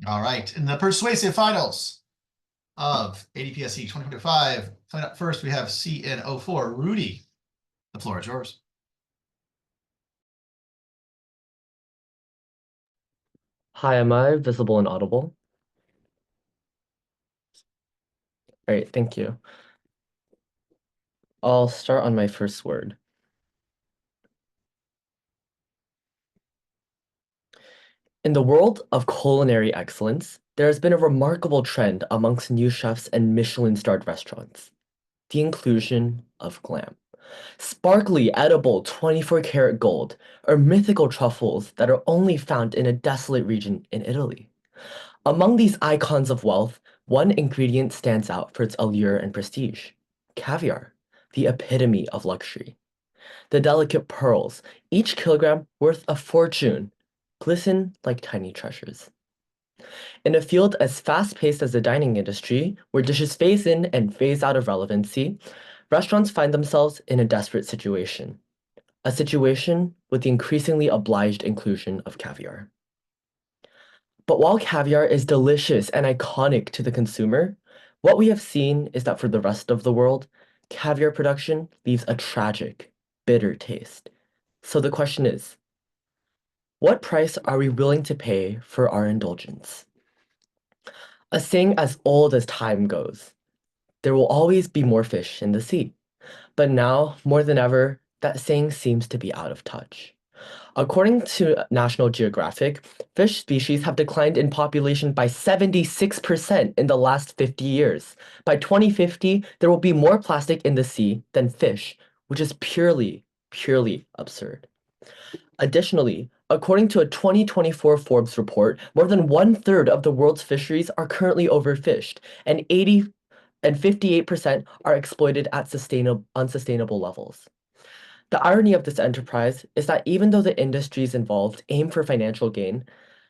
All right. In the persuasive finals of ADPSC 2025, coming up first, we have CN04, Rudy. The floor is yours. Hi, am I visible and audible? All right, thank you. I'll start on my first word. In the world of culinary excellence, there has been a remarkable trend amongst new chefs and Michelin-starred restaurants: the inclusion of glam. Sparkly, edible 24-karat gold, or mythical truffles that are only found in a desolate region in Italy. Among these icons of wealth, one ingredient stands out for its allure and prestige: caviar, the epitome of luxury. The delicate pearls, each kilogram worth a fortune, glisten like tiny treasures. In a field as fast-paced as the dining industry, where dishes phase in and phase out of relevancy, restaurants find themselves in a desperate situation. A situation with the increasingly obliged inclusion of caviar. But while caviar is delicious and iconic to the consumer, what we have seen is that for the rest of the world, caviar production leaves a tragic, bitter taste. So the question is, what price are we willing to pay for our indulgence? A saying as old as time goes: there will always be more fish in the sea. But now, more than ever, that saying seems to be out of touch. According to National Geographic, fish species have declined in population by 76% in the last 50 years. By 2050, there will be more plastic in the sea than fish, which is purely absurd. Additionally, according to a 2024 Forbes report, more than one-third of the world's fisheries are currently overfished, and 58% are exploited at unsustainable levels. The irony of this enterprise is that even though the industries involved aim for financial gain,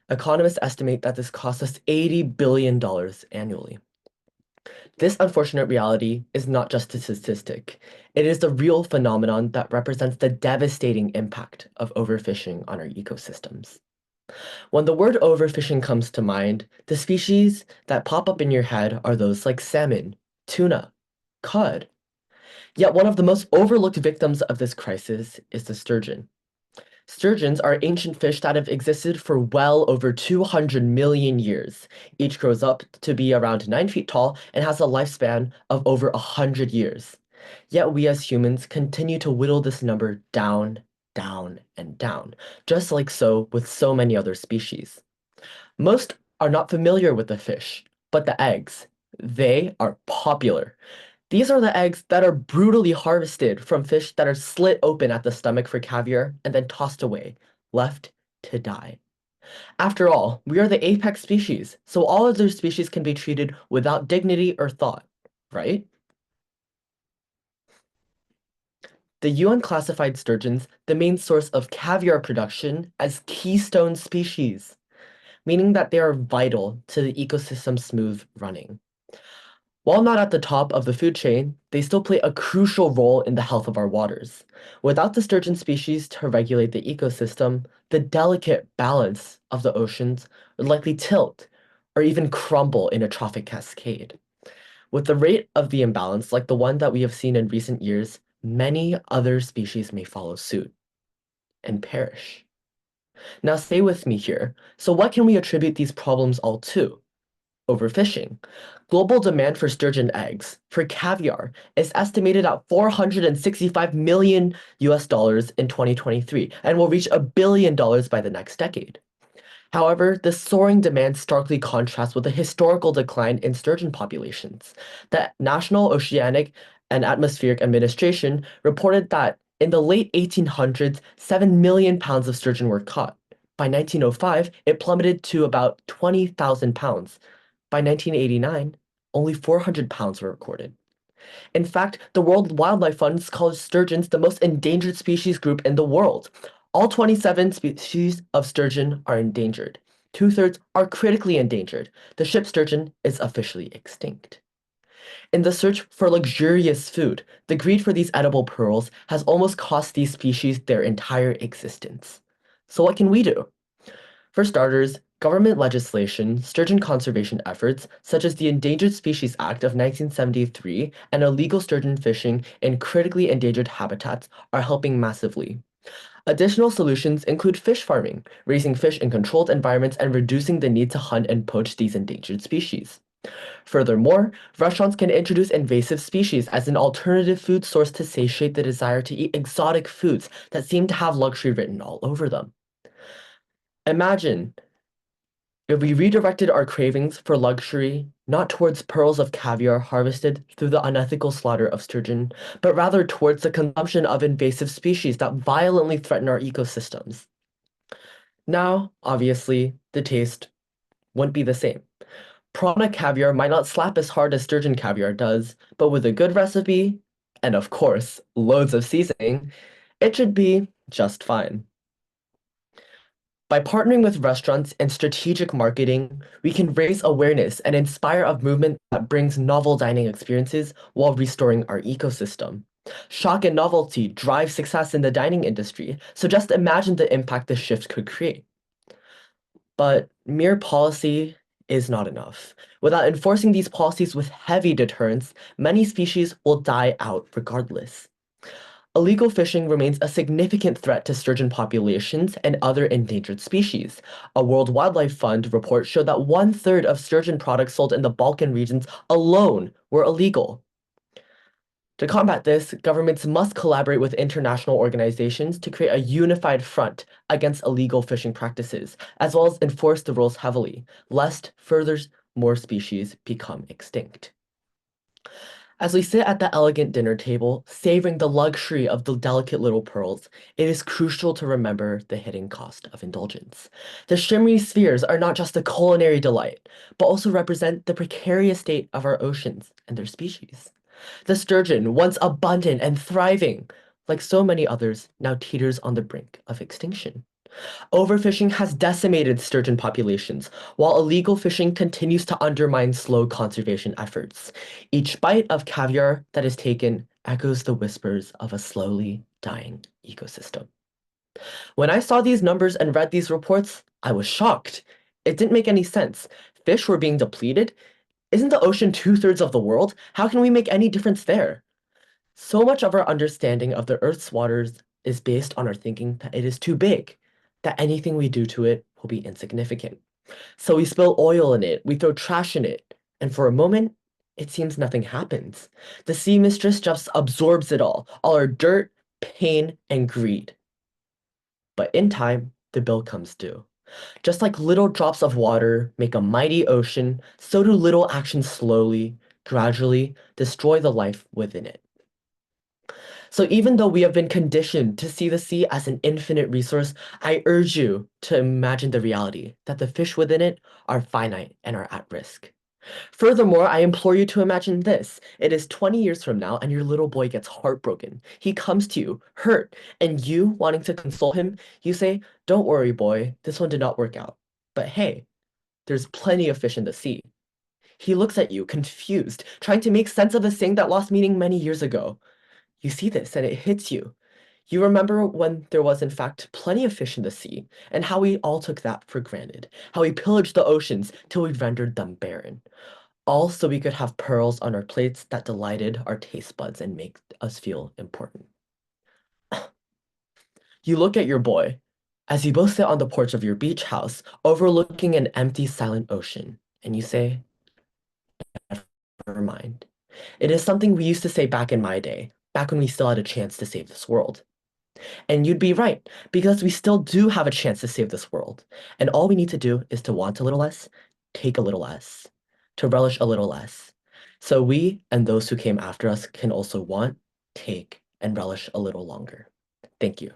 economists estimate that this costs us $80 billion annually. This unfortunate reality is not just a statistic. It is the real phenomenon that represents the devastating impact of overfishing on our ecosystems. When the word overfishing comes to mind, the species that pop up in your head are those like salmon, tuna, cod. Yet one of the most overlooked victims of this crisis is the sturgeon. Sturgeons are ancient fish that have existed for well over 200 million years. Each grows up to be around 9 feet tall and has a lifespan of over 100 years. Yet we as humans continue to whittle this number down, down, and down, just like so with so many other species. Most are not familiar with the fish, but the eggs, they are popular. These are the eggs that are brutally harvested from fish that are slit open at the stomach for caviar and then tossed away, left to die. After all, we are the apex species, so all other species can be treated without dignity or thought, right? The UN classified sturgeons, the main source of caviar production, as keystone species, meaning that they are vital to the ecosystem's smooth running. While not at the top of the food chain, they still play a crucial role in the health of our waters. Without the sturgeon species to regulate the ecosystem, the delicate balance of the oceans would likely tilt or even crumble in a trophic cascade. With the rate of the imbalance like the one that we have seen in recent years, many other species may follow suit and perish. Now stay with me here. So what can we attribute these problems all to? Overfishing. Global demand for sturgeon eggs, for caviar, is estimated at 465 million US dollars in 2023 and will reach $1 billion by the next decade. However, the soaring demand starkly contrasts with the historical decline in sturgeon populations. The National Oceanic and Atmospheric Administration reported that in the late 1800s, 7 million pounds of sturgeon were caught. By 1905, it plummeted to about 20,000 pounds. By 1989, only 400 pounds were recorded. In fact, the World Wildlife Fund calls sturgeons the most endangered species group in the world. All 27 species of sturgeon are endangered. Two-thirds are critically endangered. The ship sturgeon is officially extinct. In the search for luxurious food, the greed for these edible pearls has almost cost these species their entire existence. So what can we do? For starters, Government legislation, sturgeon conservation efforts, such as the Endangered Species Act of 1973 and illegal sturgeon fishing in critically endangered habitats, are helping massively. Additional solutions include fish farming, raising fish in controlled environments and reducing the need to hunt and poach these endangered species. Furthermore, restaurants can introduce invasive species as an alternative food source to satiate the desire to eat exotic foods that seem to have luxury written all over them. Imagine if we redirected our cravings for luxury not towards pearls of caviar harvested through the unethical slaughter of sturgeon, but rather towards the consumption of invasive species that violently threaten our ecosystems. Now, obviously, the taste wouldn't be the same. Prana caviar might not slap as hard as sturgeon caviar does, but with a good recipe, and of course, loads of seasoning, it should be just fine. By partnering with restaurants and strategic marketing, we can raise awareness and inspire a movement that brings novel dining experiences while restoring our ecosystem. Shock and novelty drive success in the dining industry, so just imagine the impact this shift could create. But mere policy is not enough. Without enforcing these policies with heavy deterrence, many species will die out regardless. Illegal fishing remains a significant threat to sturgeon populations and other endangered species. A World Wildlife Fund report showed that 1/3 of sturgeon products sold in the Balkan regions alone were illegal. To combat this, governments must collaborate with international organizations to create a unified front against illegal fishing practices, as well as enforce the rules heavily, lest further more species become extinct. As we sit at the elegant dinner table, savoring the luxury of the delicate little pearls, it is crucial to remember the hidden cost of indulgence. The shimmery spheres are not just a culinary delight, but also represent the precarious state of our oceans and their species. The sturgeon, once abundant and thriving, like so many others, now teeters on the brink of extinction. Overfishing has decimated sturgeon populations, while illegal fishing continues to undermine slow conservation efforts. Each bite of caviar that is taken echoes the whispers of a slowly dying ecosystem. When I saw these numbers and read these reports, I was shocked. It didn't make any sense. Fish were being depleted. Isn't the ocean 2/3 of the world? How can we make any difference there? So much of our understanding of the Earth's waters is based on our thinking that it is too big, that anything we do to it will be insignificant. So we spill oil in it, we throw trash in it, and for a moment, it seems nothing happens. The sea mistress just absorbs it all our dirt, pain, and greed. But in time, the bill comes due. Just like little drops of water make a mighty ocean, so do little actions slowly, gradually destroy the life within it. So even though we have been conditioned to see the sea as an infinite resource, I urge you to imagine the reality that the fish within it are finite and are at risk. Furthermore, I implore you to imagine this. It is 20 years from now and your little boy gets heartbroken. He comes to you, hurt, and you, wanting to console him, you say, "Don't worry, boy, this one did not work out. But hey, there's plenty of fish in the sea." He looks at you, confused, trying to make sense of a saying that lost meaning many years ago. You see this and it hits you. You remember when there was, in fact, plenty of fish in the sea, and how we all took that for granted, how we pillaged the oceans till we rendered them barren, all so we could have pearls on our plates that delighted our taste buds and make us feel important. You look at your boy as you both sit on the porch of your beach house, overlooking an empty, silent ocean, and you say, "Never mind. It is something we used to say back in my day, back when we still had a chance to save this world." And you'd be right, because we still do have a chance to save this world. And all we need to do is to want a little less, take a little less, to relish a little less. So we and those who came after us can also want, take, and relish a little longer. Thank you.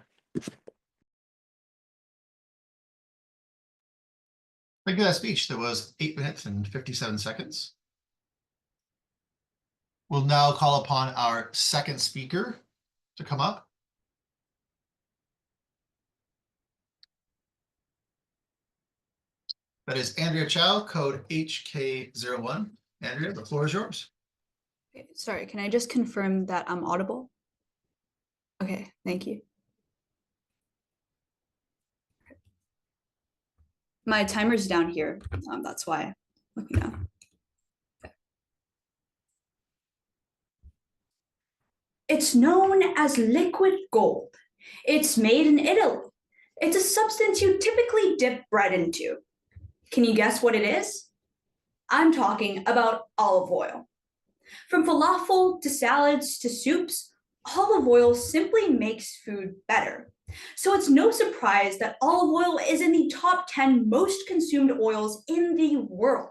Thank you for that speech. That was 8 minutes and 57 seconds. We'll now call upon our second speaker to come up. That is Andrea Chau, code HK01. Andrea, the floor is yours. Okay, sorry, can I just confirm that I'm audible? Okay, thank you. My timer's down here. That's why I'm looking down. It's known as liquid gold. It's made in Italy. It's a substance you typically dip bread into. Can you guess what it is? I'm talking about olive oil. From falafel to salads to soups, olive oil simply makes food better. So it's no surprise that olive oil is in the top 10 most consumed oils in the world.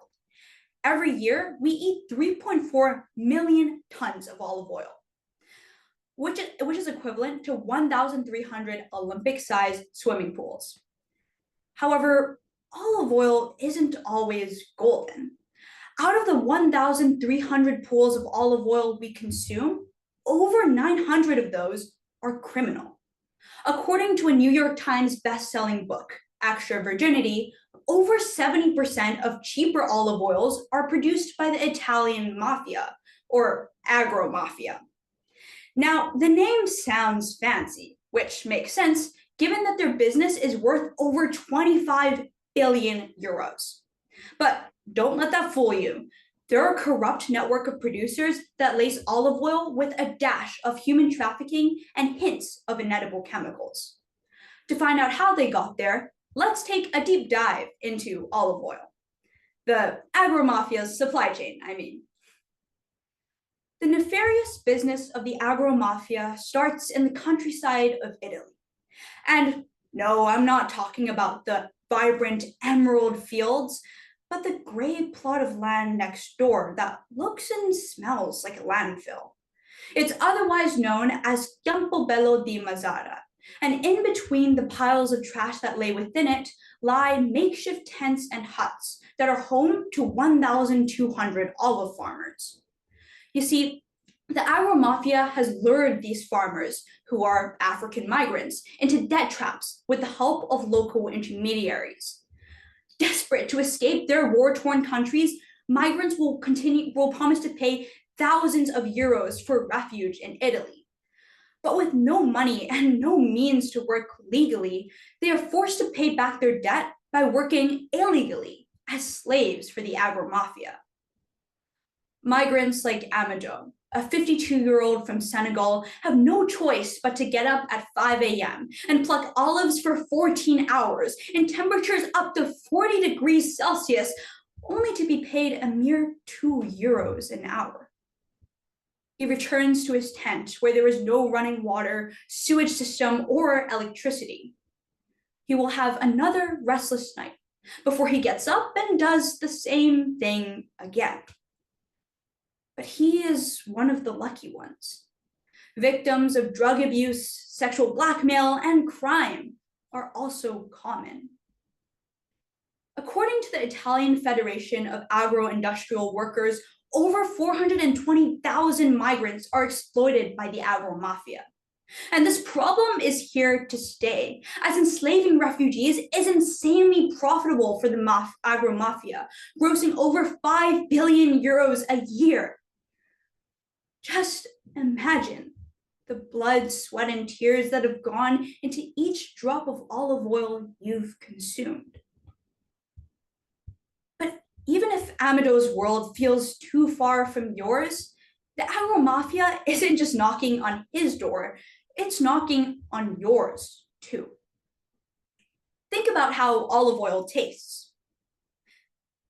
Every year, we eat 3.4 million tons of olive oil, which is equivalent to 1,300 Olympic-sized swimming pools. However, olive oil isn't always golden. Out of the 1,300 pools of olive oil we consume, over 900 of those are criminal. According to a New York Times best-selling book, Extra Virginity, over 70% of cheaper olive oils are produced by the Italian mafia, or agro-mafia. Now, the name sounds fancy, which makes sense given that their business is worth over 25 billion euros. But don't let that fool you. They're a corrupt network of producers that lace olive oil with a dash of human trafficking and hints of inedible chemicals. To find out how they got there, let's take a deep dive into olive oil. The agro-mafia's supply chain, I mean. The nefarious business of the agro-mafia starts in the countryside of Italy. And no, I'm not talking about the vibrant emerald fields, but the gray plot of land next door that looks and smells like a landfill. It's otherwise known as Campobello di Mazzara, and in between the piles of trash that lay within it lie makeshift tents and huts that are home to 1,200 olive farmers. You see, the agro-mafia has lured these farmers, who are African migrants, into debt traps with the help of local intermediaries. Desperate to escape their war-torn countries, migrants will promise to pay thousands of euros for refuge in Italy. But with no money and no means to work legally, they are forced to pay back their debt by working illegally as slaves for the agro-mafia. Migrants like Amadou, a 52-year-old from Senegal, have no choice but to get up at 5 a.m. and pluck olives for 14 hours in temperatures up to 40 degrees Celsius, only to be paid a mere 2 euros an hour. He returns to his tent where there is no running water, sewage system, or electricity. He will have another restless night before he gets up and does the same thing again. But he is one of the lucky ones. Victims of drug abuse, sexual blackmail, and crime are also common. According to the Italian Federation of Agro-Industrial Workers, over 420,000 migrants are exploited by the agro-mafia. And this problem is here to stay, as enslaving refugees is insanely profitable for the agro-mafia, grossing over 5 billion euros a year. Just imagine the blood, sweat, and tears that have gone into each drop of olive oil you've consumed. But even if Amadou's world feels too far from yours, the agro-mafia isn't just knocking on his door, it's knocking on yours too. Think about how olive oil tastes.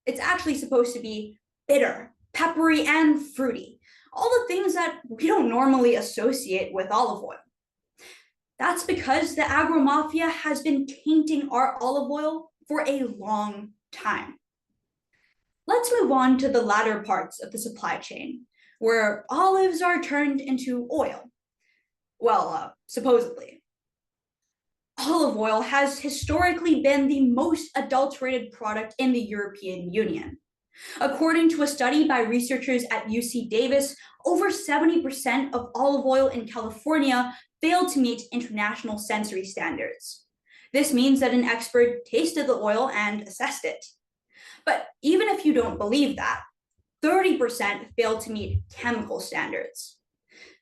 It's actually supposed to be bitter, peppery, and fruity. All the things that we don't normally associate with olive oil. That's because the agro-mafia has been tainting our olive oil for a long time. Let's move on to the latter parts of the supply chain, where olives are turned into oil. Well, supposedly. Olive oil has historically been the most adulterated product in the European Union. According to a study by researchers at UC Davis, over 70% of olive oil in California failed to meet international sensory standards. This means that an expert tasted the oil and assessed it. But even if you don't believe that, 30% failed to meet chemical standards.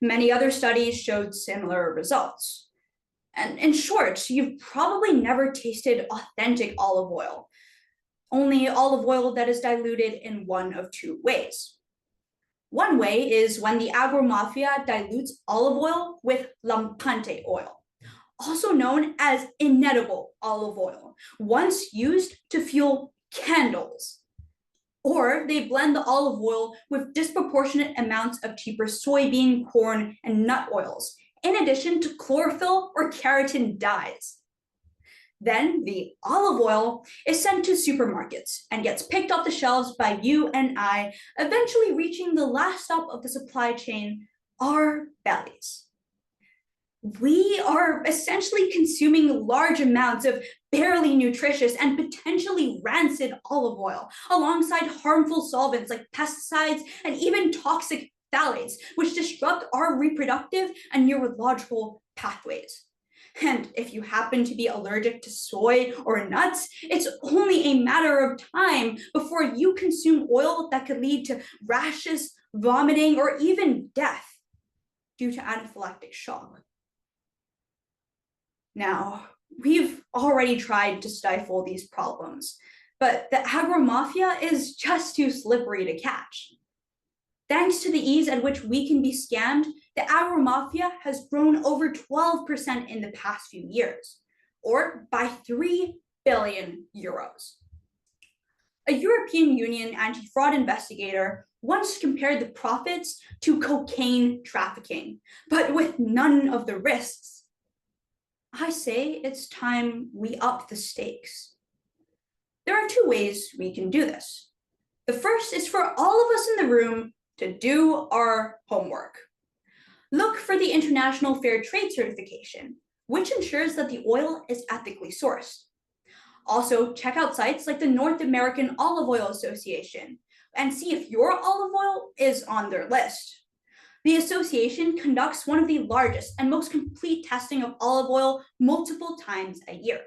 Many other studies showed similar results. And in short, you've probably never tasted authentic olive oil, only olive oil that is diluted in one of two ways. One way is when the agro-mafia dilutes olive oil with lampante oil, also known as inedible olive oil, once used to fuel candles. Or they blend the olive oil with disproportionate amounts of cheaper soybean, corn, and nut oils, in addition to chlorophyll or keratin dyes. Then the olive oil is sent to supermarkets and gets picked off the shelves by you and I, eventually reaching the last stop of the supply chain, our bellies. We are essentially consuming large amounts of barely nutritious and potentially rancid olive oil, alongside harmful solvents like pesticides and even toxic phthalates, which disrupt our reproductive and neurological pathways. And if you happen to be allergic to soy or nuts, it's only a matter of time before you consume oil that could lead to rashes, vomiting, or even death due to anaphylactic shock. Now, we've already tried to stifle these problems, but the agro-mafia is just too slippery to catch. Thanks to the ease at which we can be scammed, the agro-mafia has grown over 12% in the past few years, or by 3 billion euros. A European Union anti-fraud investigator once compared the profits to cocaine trafficking, but with none of the risks. I say it's time we up the stakes. There are two ways we can do this. The first is for all of us in the room to do our homework. Look for the International Fair Trade Certification, which ensures that the oil is ethically sourced. Also, check out sites like the North American Olive Oil Association and see if your olive oil is on their list. The association conducts one of the largest and most complete testing of olive oil multiple times a year.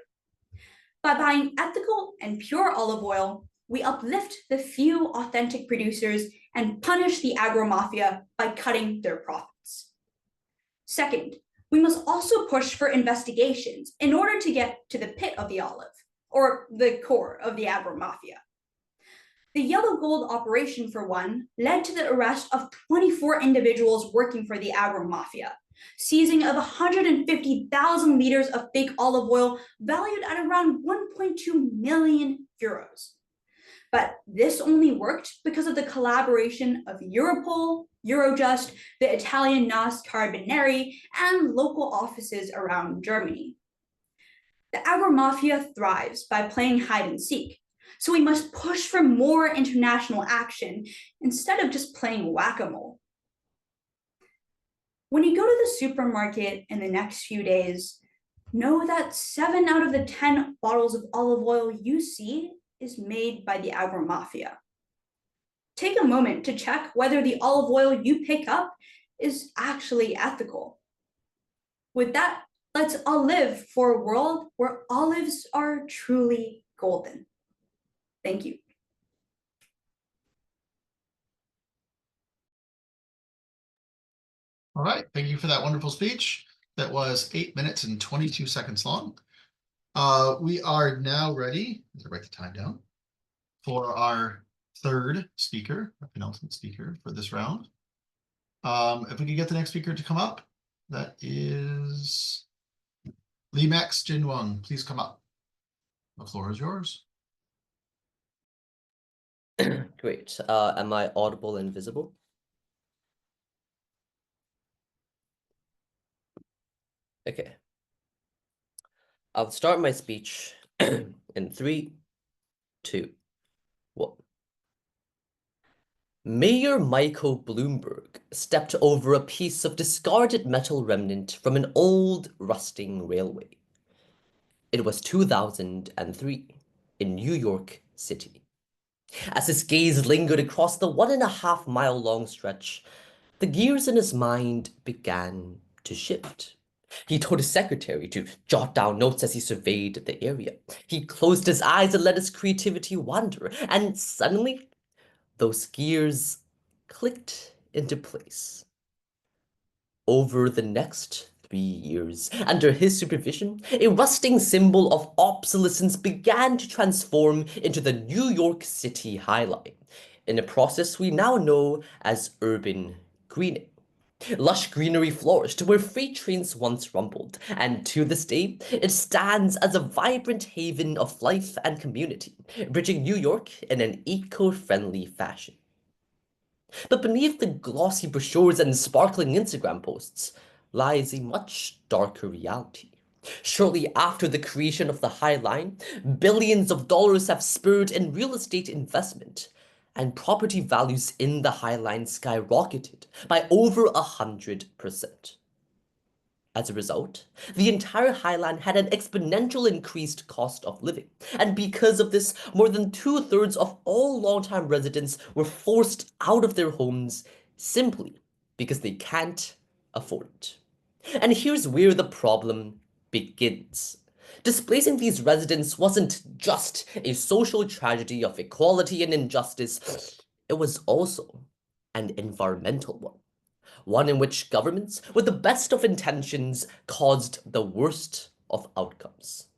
By buying ethical and pure olive oil, we uplift the few authentic producers and punish the agro-mafia by cutting their profits. Second, we must also push for investigations in order to get to the pit of the olive, or the core of the agro-mafia. The Yellow Gold operation, for one, led to the arrest of 24 individuals working for the agro-mafia, seizing of 150,000 liters of fake olive oil valued at around 1.2 million euros. But this only worked because of the collaboration of Europol, Eurojust, the Italian NAS Carabinieri, and local offices around Germany. The agro-mafia thrives by playing hide and seek, so we must push for more international action instead of just playing whack-a-mole. When you go to the supermarket in the next few days, know that 7 out of the 10 bottles of olive oil you see is made by the agro-mafia. Take a moment to check whether the olive oil you pick up is actually ethical. With that, let's all live for a world where olives are truly golden. Thank you. All right, thank you for that wonderful speech. That was 8 minutes and 22 seconds long. We are now ready, let's write the time down, for our third speaker, our penultimate speaker for this round. If we could get the next speaker to come up, that is Limax Jin Wung. Please come up. The floor is yours. Great. Am I audible and visible? Okay. I'll start my speech in 3, 2, 1. Mayor Michael Bloomberg stepped over a piece of discarded metal remnant from an old, rusting railway. It was 2003 in New York City. As his gaze lingered across the 1.5-mile-long stretch, the gears in his mind began to shift. He told his secretary to jot down notes as he surveyed the area. He closed his eyes and let his creativity wander, and suddenly, those gears clicked into place. Over the next 3 years, under his supervision, a rusting symbol of obsolescence began to transform into the New York City High Line, in a process we now know as urban greening. Lush greenery flourished where freight trains once rumbled, and to this day, it stands as a vibrant haven of life and community, bridging New York in an eco-friendly fashion. But beneath the glossy brochures and sparkling Instagram posts lies a much darker reality. Shortly after the creation of the High Line, billions of dollars have spurred in real estate investment, and property values in the High Line skyrocketed by over 100%. As a result, the entire High Line had an exponential increased cost of living, and because of this, more than 2/3 of all long-time residents were forced out of their homes simply because they can't afford it. And here's where the problem begins. Displacing these residents wasn't just a social tragedy of equality and injustice, it was also an environmental one in which governments, with the best of intentions, caused the worst of outcomes.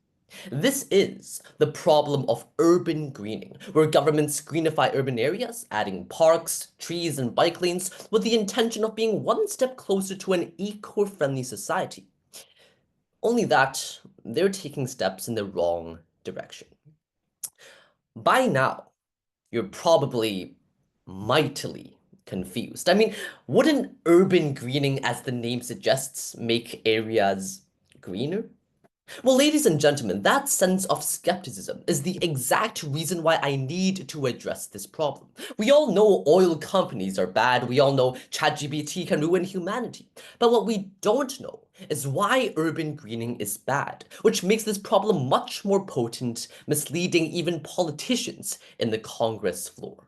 This is the problem of urban greening, where governments greenify urban areas, adding parks, trees, and bike lanes with the intention of being one step closer to an eco-friendly society. Only that they're taking steps in the wrong direction. By now, you're probably mightily confused. I mean, wouldn't urban greening, as the name suggests, make areas greener? Well, ladies and gentlemen, that sense of skepticism is the exact reason why I need to address this problem. We all know oil companies are bad, we all know ChatGPT can ruin humanity, but what we don't know is why urban greening is bad, which makes this problem much more potent, misleading even politicians in the Congress floor.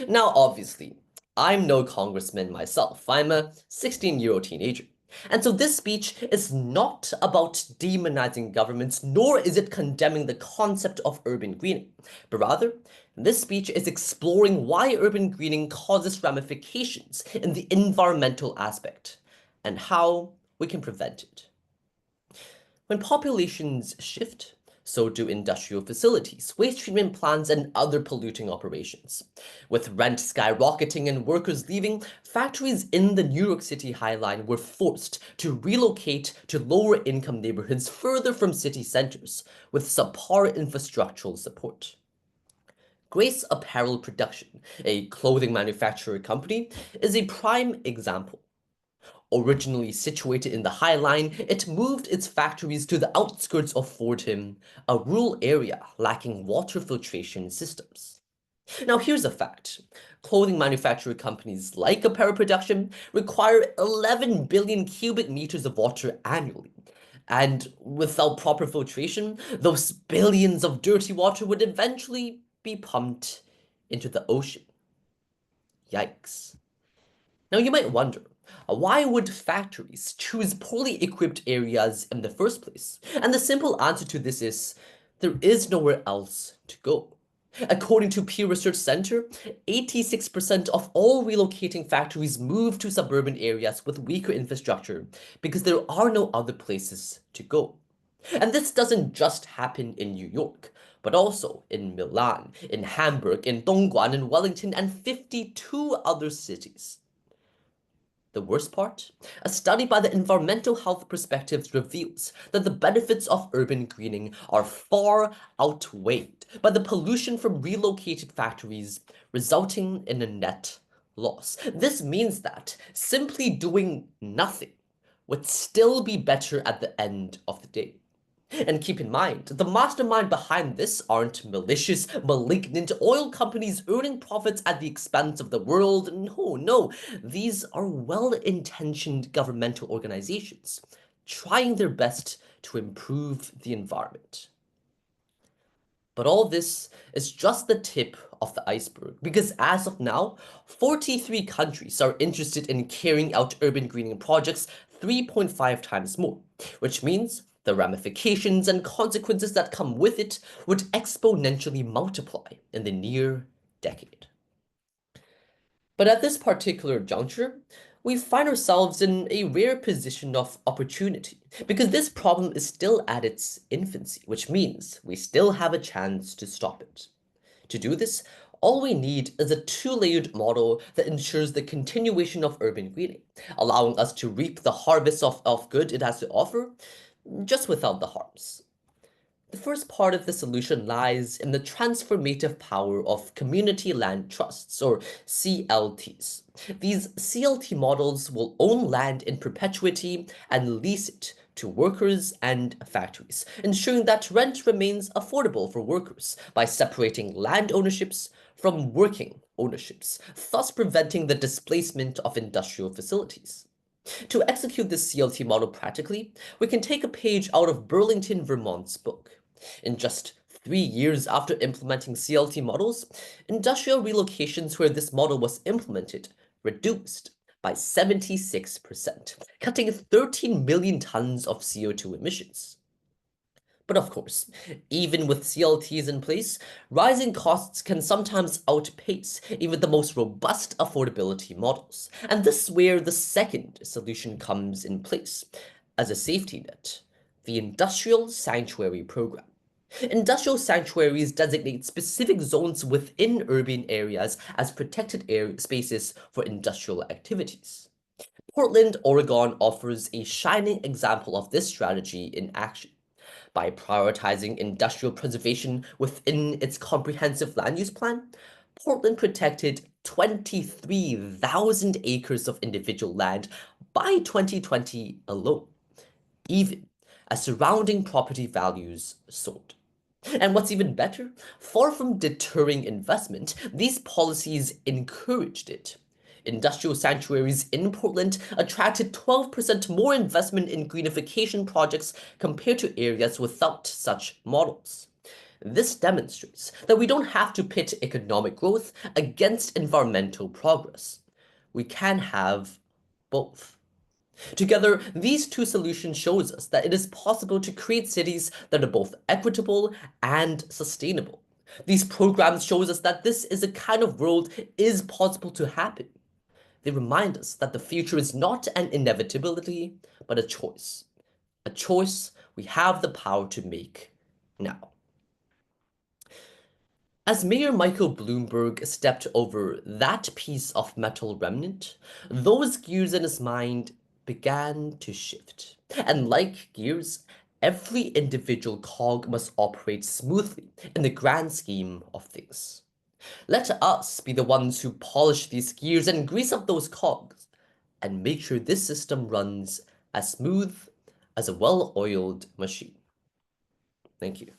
Now, obviously, I'm no congressman myself. I'm a 16-year-old teenager. And so this speech is not about demonizing governments, nor is it condemning the concept of urban greening, but rather, this speech is exploring why urban greening causes ramifications in the environmental aspect, and how we can prevent it. When populations shift, so do industrial facilities, waste treatment plants, and other polluting operations. With rent skyrocketing and workers leaving, factories in the New York City High Line were forced to relocate to lower income neighborhoods further from city centers, with subpar infrastructural support. Grace Apparel Production, a clothing manufacturer company, is a prime example. Originally situated in the High Line, it moved its factories to the outskirts of Fordham, a rural area lacking water filtration systems. Now here's a fact. Clothing manufacturer companies like apparel production require 11 billion cubic meters of water annually. And without proper filtration, those billions of dirty water would eventually be pumped into the ocean. Yikes. Now you might wonder, why would factories choose poorly equipped areas in the first place? And the simple answer to this is, there is nowhere else to go. According to Pew Research Center, 86% of all relocating factories move to suburban areas with weaker infrastructure because there are no other places to go. And this doesn't just happen in New York, but also in Milan, in Hamburg, in Dongguan, in Wellington, and 52 other cities. The worst part? A study by the Environmental Health Perspectives reveals that the benefits of urban greening are far outweighed by the pollution from relocated factories, resulting in a net loss. This means that simply doing nothing would still be better at the end of the day. And keep in mind, the mastermind behind this aren't malicious, malignant oil companies earning profits at the expense of the world. No, these are well-intentioned governmental organizations trying their best to improve the environment. But all this is just the tip of the iceberg, because as of now, 43 countries are interested in carrying out urban greening projects 3.5 times more, which means the ramifications and consequences that come with it would exponentially multiply in the near decade. But at this particular juncture, We find ourselves in a rare position of opportunity because this problem is still at its infancy, which means we still have a chance to stop it. To do this, all we need is a two-layered model that ensures the continuation of urban greening, allowing us to reap the harvest of good it has to offer, just without the harms. The first part of the solution lies in the transformative power of community land trusts, or CLTs. These CLT models will own land in perpetuity and lease it to workers and factories, ensuring that rent remains affordable for workers by separating land ownerships from working ownerships, thus preventing the displacement of industrial facilities. To execute this CLT model practically, we can take a page out of Burlington, Vermont's book. In just 3 years after implementing CLT models, industrial relocations where this model was implemented reduced by 76%, cutting 13 million tons of CO2 emissions. But of course, even with CLTs in place, rising costs can sometimes outpace even the most robust affordability models. And this is where the second solution comes in place as a safety net, the Industrial Sanctuary Program. Industrial sanctuaries designate specific zones within urban areas as protected spaces for industrial activities. Portland, Oregon offers a shining example of this strategy in action. By prioritizing industrial preservation within its comprehensive land use plan, Portland protected 23,000 acres of individual land by 2020 alone, even as surrounding property values soared. And what's even better, far from deterring investment, these policies encouraged it. Industrial sanctuaries in Portland attracted 12% more investment in greenification projects compared to areas without such models. This demonstrates that we don't have to pit economic growth against environmental progress. We can have both. Together, these two solutions shows us that it is possible to create cities that are both equitable and sustainable. These programs shows us that this is a kind of world is possible to happen. They remind us that the future is not an inevitability, but a choice. A choice we have the power to make now. As Mayor Michael Bloomberg stepped over that piece of metal remnant, those gears in his mind began to shift. And like gears, every individual cog must operate smoothly in the grand scheme of things. Let us be the ones who polish these gears and grease up those cogs and make sure this system runs as smooth as a well-oiled machine. Thank you.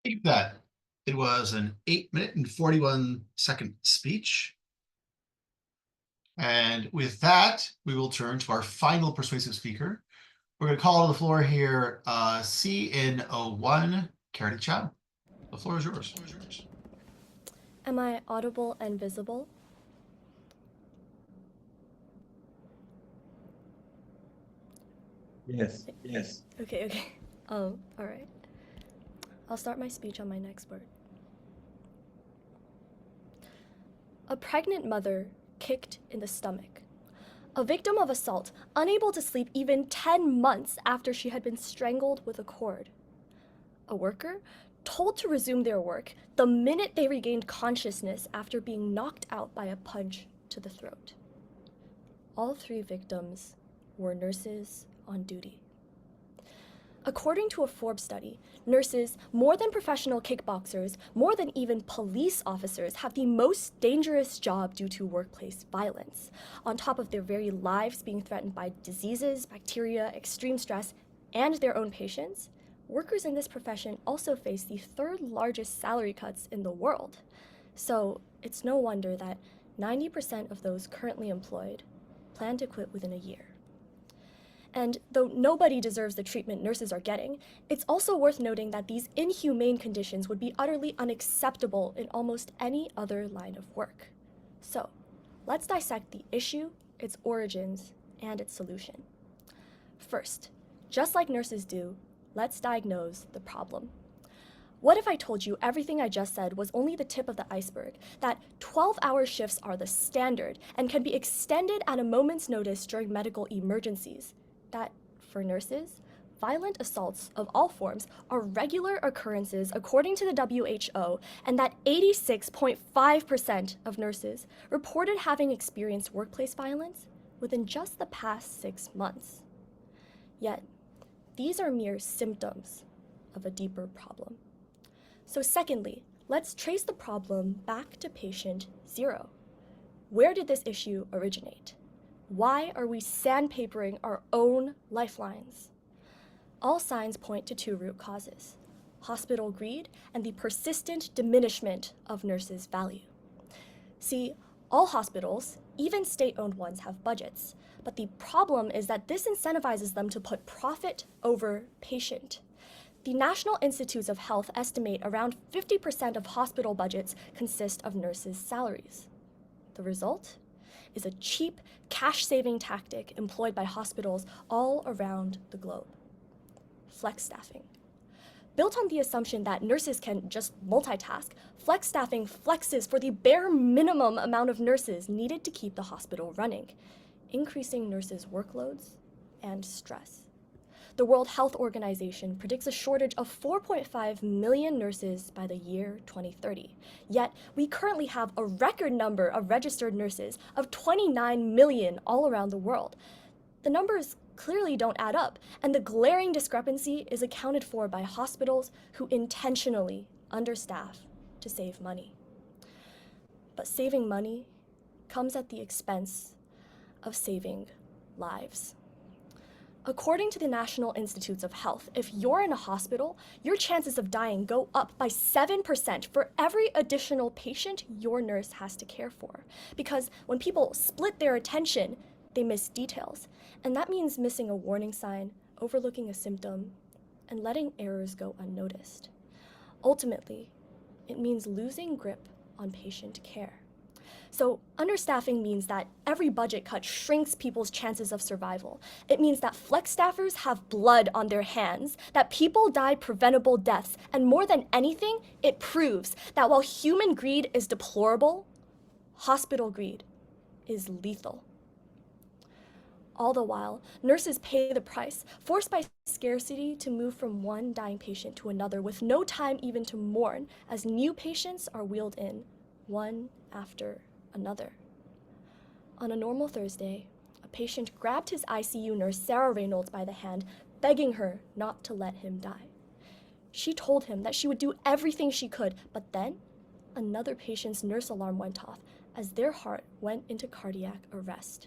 Take that. It was an 8-minute and 41-second speech. And with that, we will turn to our final persuasive speaker. We're going to call to the floor here CN01, Caridee Chau. The floor is yours. Am I audible and visible? Yes. Okay. All right. I'll start my speech on my next word. A pregnant mother kicked in the stomach. A victim of assault, unable to sleep even 10 months after she had been strangled with a cord. A worker told to resume their work the minute they regained consciousness after being knocked out by a punch to the throat. All 3 victims were nurses on duty. According to a Forbes study, nurses, more than professional kickboxers, more than even police officers, have the most dangerous job due to workplace violence. On top of their very lives being threatened by diseases, bacteria, extreme stress, and their own patients, workers in this profession also face the 3rd largest salary cuts in the world. So it's no wonder that 90% of those currently employed plan to quit within a year. And though nobody deserves the treatment nurses are getting, it's also worth noting that these inhumane conditions would be utterly unacceptable in almost any other line of work. So, let's dissect the issue, its origins, and its solution. First, just like nurses do, let's diagnose the problem. What if I told you everything I just said was only the tip of the iceberg, that 12-hour shifts are the standard and can be extended at a moment's notice during medical emergencies? That, for nurses, violent assaults of all forms are regular occurrences according to the WHO, and that 86.5% of nurses reported having experienced workplace violence within just the past 6 months. Yet, these are mere symptoms of a deeper problem. So secondly, let's trace the problem back to patient 0. Where did this issue originate? Why are we sandpapering our own lifelines? All signs point to 2 root causes: hospital greed and the persistent diminishment of nurses' value. See, all hospitals, even state-owned ones, have budgets, but the problem is that this incentivizes them to put profit over patient. The National Institutes of Health estimate around 50% of hospital budgets consist of nurses' salaries. The result is a cheap, cash-saving tactic employed by hospitals all around the globe: flex staffing. Built on the assumption that nurses can just multitask, flex staffing flexes for the bare minimum amount of nurses needed to keep the hospital running, increasing nurses' workloads and stress. The World Health Organization predicts a shortage of 4.5 million nurses by the year 2030. Yet, we currently have a record number of registered nurses of 29 million all around the world. The numbers clearly don't add up, and the glaring discrepancy is accounted for by hospitals who intentionally understaff to save money. But saving money comes at the expense of saving lives. According to the National Institutes of Health, if you're in a hospital, your chances of dying go up by 7% for every additional patient your nurse has to care for. Because when people split their attention, they miss details. And that means missing a warning sign, overlooking a symptom, and letting errors go unnoticed. Ultimately, it means losing grip on patient care. So understaffing means that every budget cut shrinks people's chances of survival. It means that flex staffers have blood on their hands, that people die preventable deaths, and more than anything, it proves that while human greed is deplorable, hospital greed is lethal. All the while, nurses pay the price, forced by scarcity to move from one dying patient to another with no time even to mourn, as new patients are wheeled in, one after another. On a normal Thursday, a patient grabbed his ICU nurse, Sarah Reynolds, by the hand, begging her not to let him die. She told him that she would do everything she could, but then another patient's nurse alarm went off as their heart went into cardiac arrest.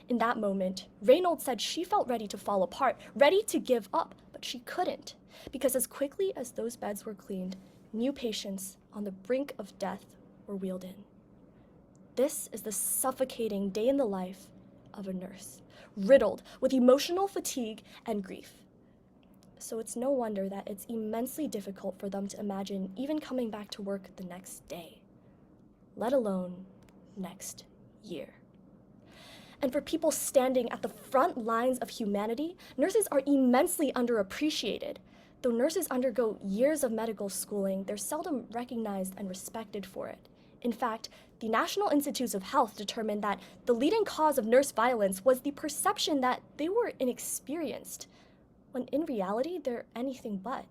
In that moment, Reynolds said she felt ready to fall apart, ready to give up, but she couldn't, because as quickly as those beds were cleaned, new patients on the brink of death were wheeled in. This is the suffocating day in the life of a nurse, riddled with emotional fatigue and grief. So it's no wonder that it's immensely difficult for them to imagine even coming back to work the next day, let alone next year. And for people standing at the front lines of humanity, nurses are immensely underappreciated. Though nurses undergo years of medical schooling, they're seldom recognized and respected for it. In fact, the National Institutes of Health determined that the leading cause of nurse violence was the perception that they were inexperienced, when in reality, they're anything but.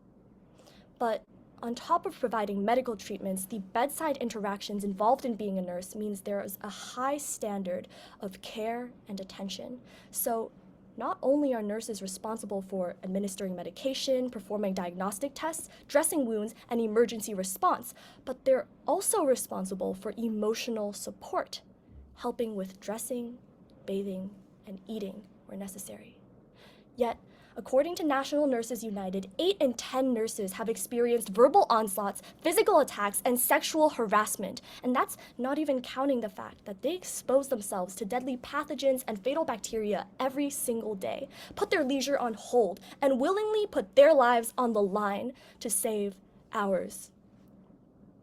But on top of providing medical treatments, the bedside interactions involved in being a nurse means there is a high standard of care and attention. So not only are nurses responsible for administering medication, performing diagnostic tests, dressing wounds, and emergency response, but they're also responsible for emotional support, helping with dressing, bathing, and eating where necessary. Yet, according to National Nurses United, 8 in 10 nurses have experienced verbal onslaughts, physical attacks, and sexual harassment. And that's not even counting the fact that they expose themselves to deadly pathogens and fatal bacteria every single day, put their leisure on hold, and willingly put their lives on the line to save ours.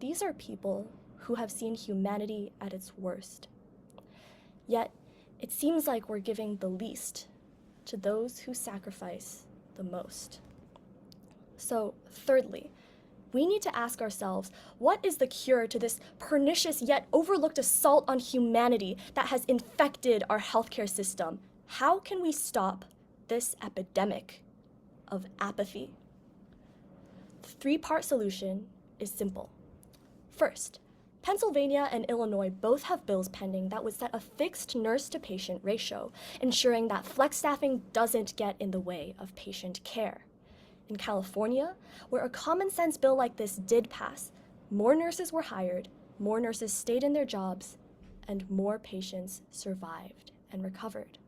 These are people who have seen humanity at its worst. Yet, it seems like we're giving the least to those who sacrifice the most. So, thirdly, We need to ask ourselves, what is the cure to this pernicious yet overlooked assault on humanity that has infected our healthcare system? How can we stop this epidemic of apathy? The three-part solution is simple. First, Pennsylvania and Illinois both have bills pending that would set a fixed nurse-to-patient ratio, ensuring that flex staffing doesn't get in the way of patient care. In California, where a common-sense bill like this did pass, more nurses were hired, more nurses stayed in their jobs, and more patients survived and recovered.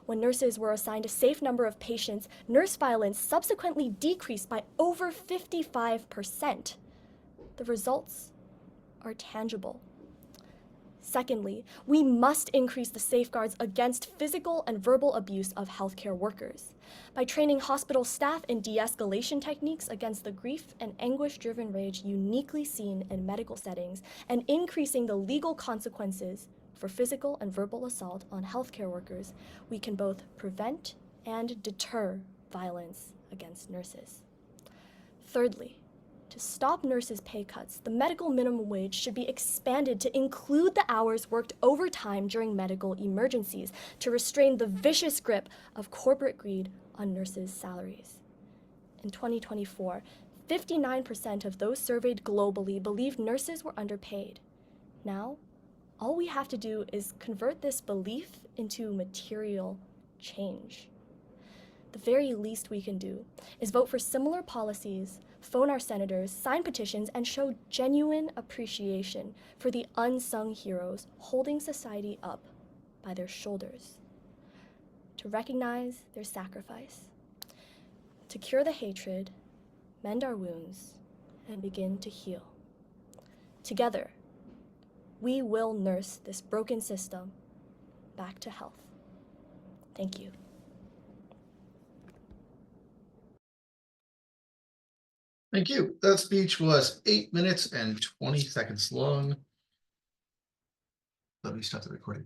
When nurses were assigned a safe number of patients, nurse violence subsequently decreased by over 55%. The results are tangible. Secondly, we must increase the safeguards against physical and verbal abuse of healthcare workers. By training hospital staff in de-escalation techniques against the grief and anguish-driven rage uniquely seen in medical settings, and increasing the legal consequences for physical and verbal assault on healthcare workers, we can both prevent and deter violence against nurses. Thirdly, to stop nurses' pay cuts, the medical minimum wage should be expanded to include the hours worked overtime during medical emergencies to restrain the vicious grip of corporate greed on nurses' salaries. In 2024, 59% of those surveyed globally believed nurses were underpaid. Now, all we have to do is convert this belief into material change. The very least we can do is vote for similar policies, phone our senators, sign petitions, and show genuine appreciation for the unsung heroes holding society up by their shoulders. To recognize their sacrifice, to cure the hatred, mend our wounds, and begin to heal. Together, we will nurse this broken system back to health. Thank you. Thank you. That speech was 8 minutes and 20 seconds long. Let me stop the recording.